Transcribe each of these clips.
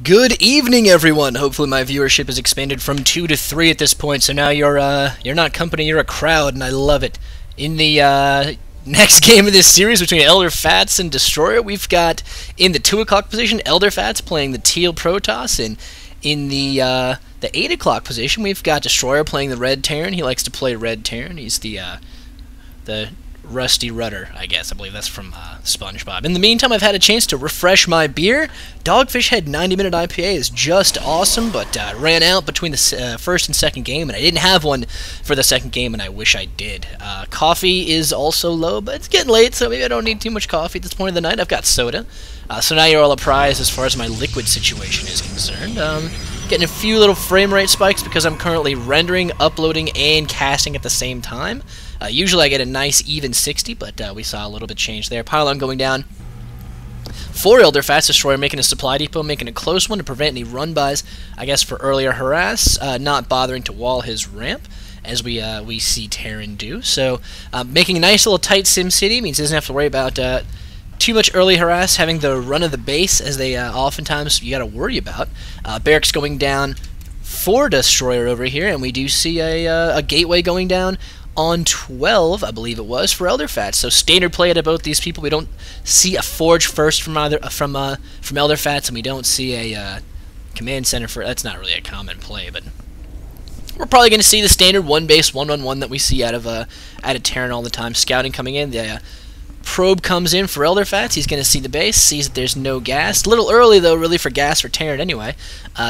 Good evening, everyone. Hopefully, my viewership has expanded from 2 to 3 at this point. So now you're not company, you're a crowd, and I love it. In the next game of this series between ElderFats and Dstryr, we've got in the 2 o'clock position ElderFats playing the teal Protoss, and in the 8 o'clock position we've got Dstryr playing the red Terran. He likes to play red Terran. He's the Rusty Rudder, I guess. I believe that's from SpongeBob. In the meantime, I've had a chance to refresh my beer. Dogfish Head 90-minute IPA is just awesome, but ran out between the first and second game, and I didn't have one for the second game, and I wish I did. Coffee is also low, but it's getting late, so maybe I don't need too much coffee at this point of the night. I've got soda. So now you're all apprised as far as my liquid situation is concerned. Getting a few little frame rate spikes because I'm currently rendering, uploading, and casting at the same time. Usually I get a nice even 60, but we saw a little bit change there. Pylon going down. 4 ElderFats, Dstryr making a supply depot, making a close one to prevent any run-bys, I guess, for earlier harass, not bothering to wall his ramp, as we see Terran do. So making a nice little tight sim city means he doesn't have to worry about too much early harass, having the run of the base, as they oftentimes you got to worry about. Barracks going down for Dstryr over here, and we do see a gateway going down on 12, I believe it was, for ElderFats. So standard play out of both these people. We don't see a forge first from ElderFats, and we don't see a command center for. That's not really a common play, but we're probably going to see the standard one base 1-1-1 that we see out of Terran all the time. Scouting coming in. The probe comes in for ElderFats. He's going to see the base, sees that there's no gas. A little early, though, really, for gas for Terran anyway.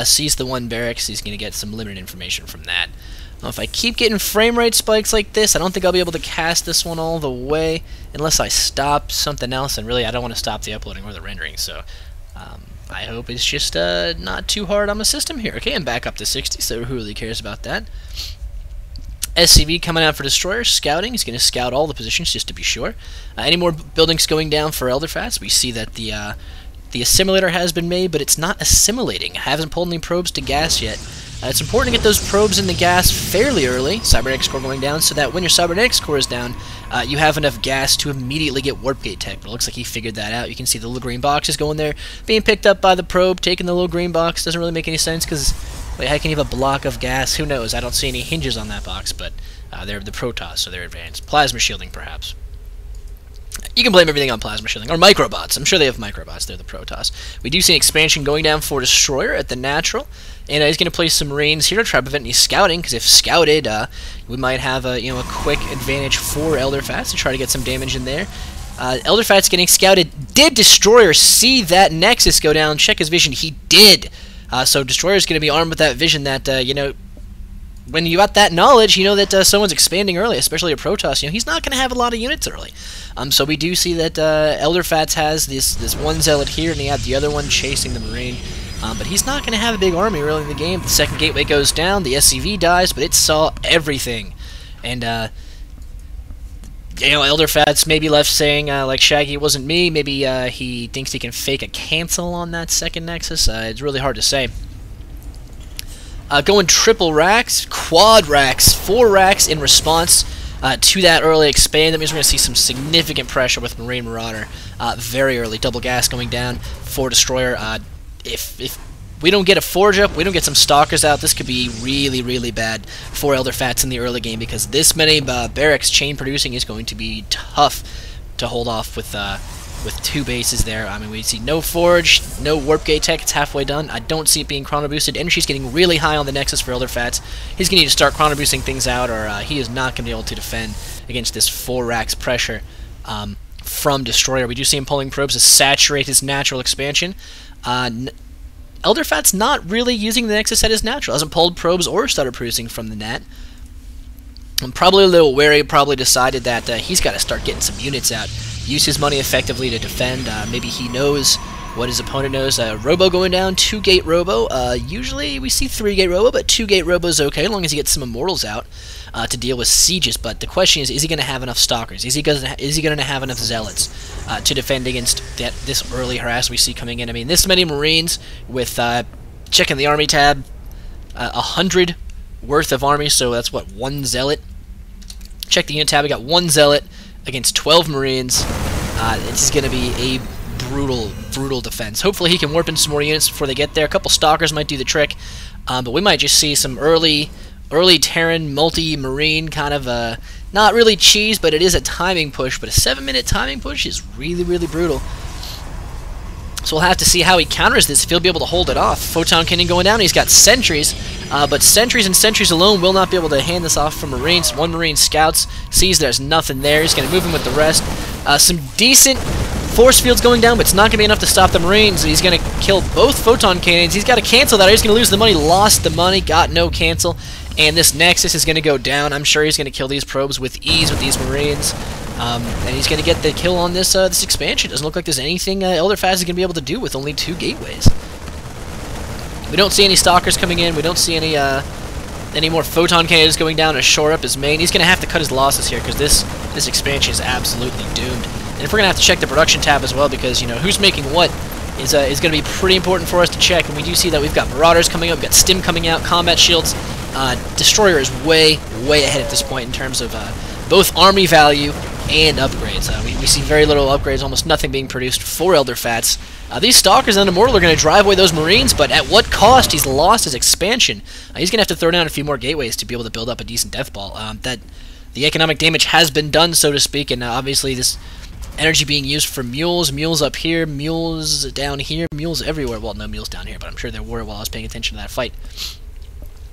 Sees the one barracks. He's going to get some limited information from that. If I keep getting frame rate spikes like this, I don't think I'll be able to cast this one all the way unless I stop something else, and really I don't want to stop the uploading or the rendering, so I hope it's just not too hard on the system here. Okay, I'm back up to 60, so who really cares about that? SCV coming out for Dstryr, scouting. He's going to scout all the positions just to be sure. Any more buildings going down for ElderFats? We see that the assimilator has been made, but it's not assimilating. I haven't pulled any probes to gas yet. It's important to get those probes in the gas fairly early, cybernetics core going down, so that when your cybernetics core is down, you have enough gas to immediately get warp gate tech. But it looks like he figured that out. You can see the little green boxes going there, being picked up by the probe, taking the little green box. Doesn't really make any sense, because, wait, how can you have a block of gas? Who knows? I don't see any hinges on that box, but they're the Protoss, so they're advanced. Plasma shielding, perhaps. You can blame everything on plasma shielding, or microbots. I'm sure they have microbots. They're the Protoss. We do see an expansion going down for Dstryr at the natural, and he's going to place some Marines here to try to prevent any scouting, because if scouted, we might have a quick advantage for ElderFats to try to get some damage in there. ElderFats getting scouted. Did Dstryr see that Nexus go down? Check his vision. He did. So Dstryr is going to be armed with that vision that when you got that knowledge, you know that someone's expanding early, especially a Protoss. He's not going to have a lot of units early. So we do see that ElderFats has this one Zealot here, and he had the other one chasing the Marine. But he's not going to have a big army early in the game. The second gateway goes down, the SCV dies, but it saw everything. And, ElderFats maybe left saying, like, Shaggy, it wasn't me. Maybe he thinks he can fake a cancel on that second Nexus. It's really hard to say. Going triple racks, quad racks, 4 racks in response to that early expand. That means we're going to see some significant pressure with Marine Marauder very early. Double gas going down for Dstryr. If we don't get a Forge up, we don't get some Stalkers out, this could be really, really bad for ElderFats in the early game, because this many barracks chain producing is going to be tough to hold off with 2 bases there. I mean, we see no Forge, no Warp Gate Tech. It's halfway done. I don't see it being chrono boosted. Energy's getting really high on the Nexus for ElderFats. He's going to need to start chrono boosting things out, or he is not going to be able to defend against this 4 racks pressure from Dstryr. We do see him pulling probes to saturate his natural expansion. ElderFats not really using the Nexus at his natural. Hasn't pulled probes or started producing from the net. I'm probably a little wary. Probably decided that he's got to start getting some units out. Use his money effectively to defend. Maybe he knows what his opponent knows. Robo going down, 2-gate Robo. Usually we see 3-gate Robo, but 2-gate Robo is okay, as long as he gets some Immortals out to deal with sieges. But the question is he going to have enough Stalkers? Is he going to have enough Zealots to defend against this early harass we see coming in? I mean, this many Marines with, checking the Army tab, 100 worth of Army, so that's what, 1 Zealot. Check the unit tab, we got 1 Zealot against 12 Marines. This is going to be a brutal, brutal defense. Hopefully he can warp in some more units before they get there. A couple Stalkers might do the trick, but we might just see some early Terran multi-marine kind of not really cheese, but it is a timing push. But a 7-minute timing push is really, really brutal. So we'll have to see how he counters this, if he'll be able to hold it off. Photon Cannon going down, he's got sentries, but sentries and sentries alone will not be able to hand this off from Marines. One Marine scouts, sees there's nothing there, he's going to move in with the rest. Some decent force fields going down, but it's not going to be enough to stop the Marines. He's going to kill both Photon Cannons. He's got to cancel that, or he's going to lose the money. Lost the money, got no cancel. And this Nexus is going to go down. I'm sure he's going to kill these probes with ease with these Marines. And he's going to get the kill on this this expansion. Doesn't look like there's anything ElderFats is going to be able to do with only 2 gateways. We don't see any Stalkers coming in. We don't see any more Photon Cannons going down to shore up his main. He's going to have to cut his losses here because this expansion is absolutely doomed. And if we're going to have to check the production tab as well, because, you know, who's making what is going to be pretty important for us to check. And we do see that we've got Marauders coming up, we've got Stim coming out, Combat Shields. Destroyer is way, way ahead at this point in terms of both army value and upgrades. We see very little upgrades, almost nothing being produced for ElderFats. These Stalkers and Immortal are going to drive away those Marines, but at what cost? He's lost his expansion. He's going to have to throw down a few more gateways to be able to build up a decent death ball. That the economic damage has been done, so to speak, and obviously this energy being used for mules up here, mules down here, mules everywhere. Well, no mules down here, but I'm sure there were while I was paying attention to that fight.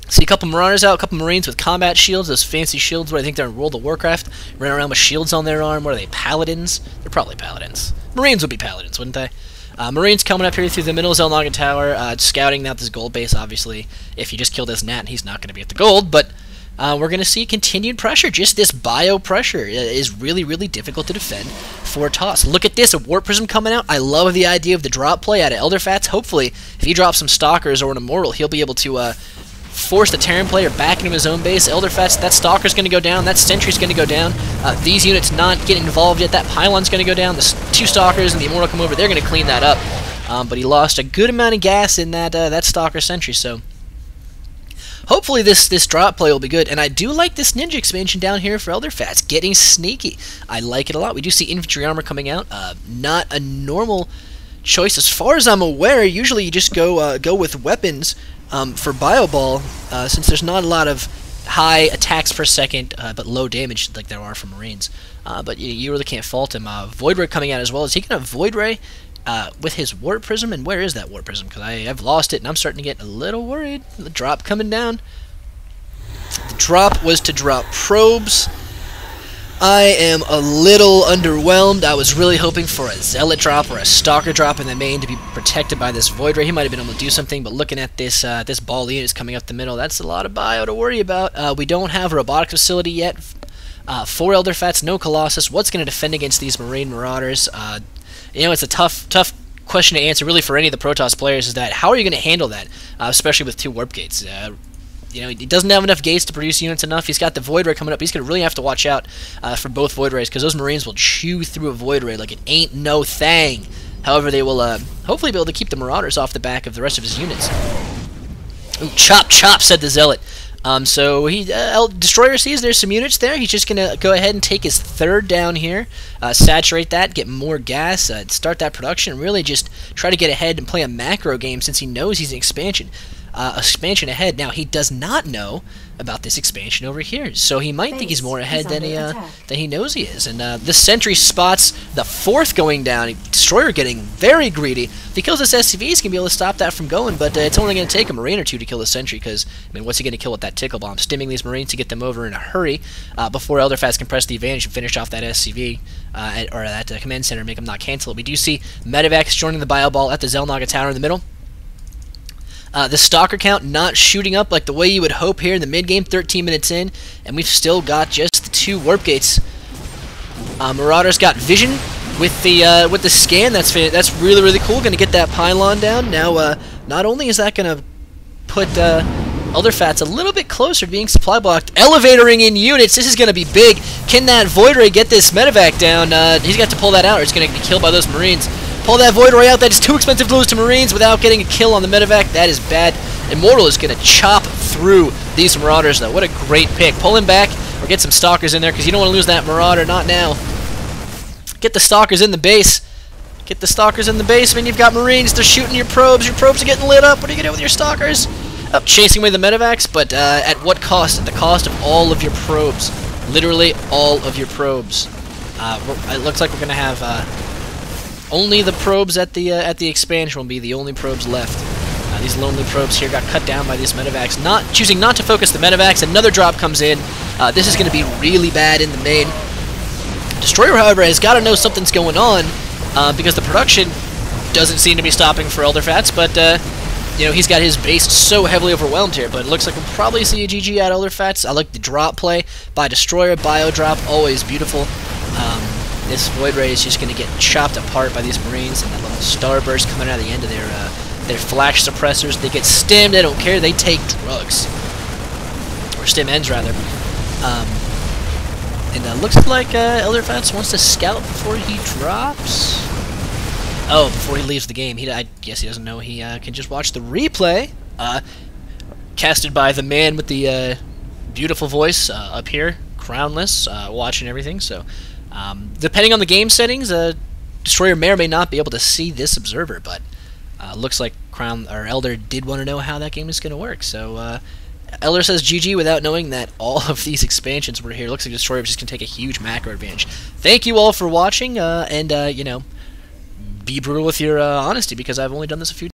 See a couple Marauders out, a couple Marines with combat shields, those fancy shields where I think they're in World of Warcraft, running around with shields on their arm. What are they, Paladins? They're probably Paladins. Marines would be Paladins, wouldn't they? Marines coming up here through the middle of Zelnaga Tower, scouting out this gold base, obviously. If you just kill this Nat, he's not going to be at the gold, but we're going to see continued pressure. Just this bio pressure is really, really difficult to defend for TOS. Look at this, a Warp Prism coming out. I love the idea of the drop play out of ElderFats. Hopefully, if he drops some Stalkers or an Immortal, he'll be able to force the Terran player back into his own base. ElderFats, that Stalker's going to go down, that Sentry's going to go down. These units not getting involved yet. That Pylon's going to go down. The 2 Stalkers and the Immortal come over. They're going to clean that up. But he lost a good amount of gas in that Stalker Sentry, so hopefully this drop play will be good. And I do like this Ninja expansion down here for ElderFats. Getting sneaky. I like it a lot. We do see infantry armor coming out. Not a normal choice as far as I'm aware. Usually you just go with weapons for Bio Ball, since there's not a lot of high attacks per second, but low damage like there are for Marines. But you really can't fault him. Void Ray coming out as well. Is he going to Void Ray with his Warp Prism? And where is that Warp Prism? Because I've lost it, and I'm starting to get a little worried. The drop coming down. The drop was to drop probes. I am a little underwhelmed. I was really hoping for a Zealot drop or a Stalker drop in the main to be protected by this Void Ray. He might have been able to do something, but looking at this this ball unit is coming up the middle, that's a lot of bio to worry about. We don't have a robotics facility yet for ElderFats, no Colossus. What's going to defend against these Marine Marauders? You know, it's a tough question to answer really for any of the Protoss players, is that how are you going to handle that, especially with 2 warp gates? You know, he doesn't have enough gates to produce units enough. He's got the Void Ray coming up. He's going to really have to watch out for both Void Rays, because those Marines will chew through a Void Ray like it ain't no thing. However, they will hopefully be able to keep the Marauders off the back of the rest of his units. Ooh, chop, chop, said the Zealot. So Destroyer sees there's some units there. He's just going to go ahead and take his 3rd down here, saturate that, get more gas, start that production, and really just try to get ahead and play a macro game since he knows he's in expansion ahead. Now, he does not know about this expansion over here, so he might think he's more ahead than he knows he is. And this Sentry spots the 4th going down. Destroyer getting very greedy. If he kills this SCV, he's going to be able to stop that from going, but it's only going to take a Marine or 2 to kill the Sentry, because, I mean, what's he going to kill with that Tickle Bomb? Stimming these Marines to get them over in a hurry before ElderFats can press the advantage and finish off that SCV, or that Command Center, make them not cancel it. We do see Medivacs joining the Bio Ball at the Zelnaga Tower in the middle. The Stalker count not shooting up like the way you would hope here in the mid-game, 13 minutes in, and we've still got just the 2 warp gates. Marauders got vision with the scan. That's really, really cool. Going to get that pylon down. Now, not only is that going to put ElderFats a little bit closer to being supply blocked, elevatoring in units. This is going to be big. Can that Void Ray get this Medivac down? He's got to pull that out, or it's going to be killed by those Marines. Pull that Void Ray out. That is too expensive to lose to Marines without getting a kill on the Medivac. That is bad. Immortal is going to chop through these Marauders, though. What a great pick. Pull him back or get some Stalkers in there, because you don't want to lose that Marauder. Not now. Get the Stalkers in the base. Get the stalkers in the basement. You've got Marines. They're shooting your probes. Your probes are getting lit up. What are you going to do with your stalkers? Oh, chasing away the medevacs, but at what cost? At the cost of all of your probes. Literally all of your probes. It looks like we're going to have only the probes at the expansion will be the only probes left. These lonely probes here got cut down by these medevacs. Choosing not to focus the medevacs. Another drop comes in. This is going to be really bad in the main. Destroyer, however, has got to know something's going on because the production doesn't seem to be stopping for ElderFats, but you know, he's got his base so heavily overwhelmed here, but it looks like we'll probably see a GG at ElderFats. I like the drop play by Destroyer, bio drop, always beautiful. This Void Ray is just going to get chopped apart by these Marines, and that little starburst coming out of the end of their flash suppressors. They get stimmed, they don't care, they take drugs. Or stim ends, rather. And looks like ElderFats wants to scout before he drops. Oh, before he leaves the game. I guess he doesn't know he can just watch the replay. Casted by the man with the beautiful voice up here, crownless, watching everything. So, depending on the game settings, Destroyer may or may not be able to see this observer, but looks like Elder did want to know how that game is going to work. So, Elder says GG without knowing that all of these expansions were here. Looks like Destroyer is just going to take a huge macro advantage. Thank you all for watching, and, you know, be brutal with your honesty, because I've only done this a few times.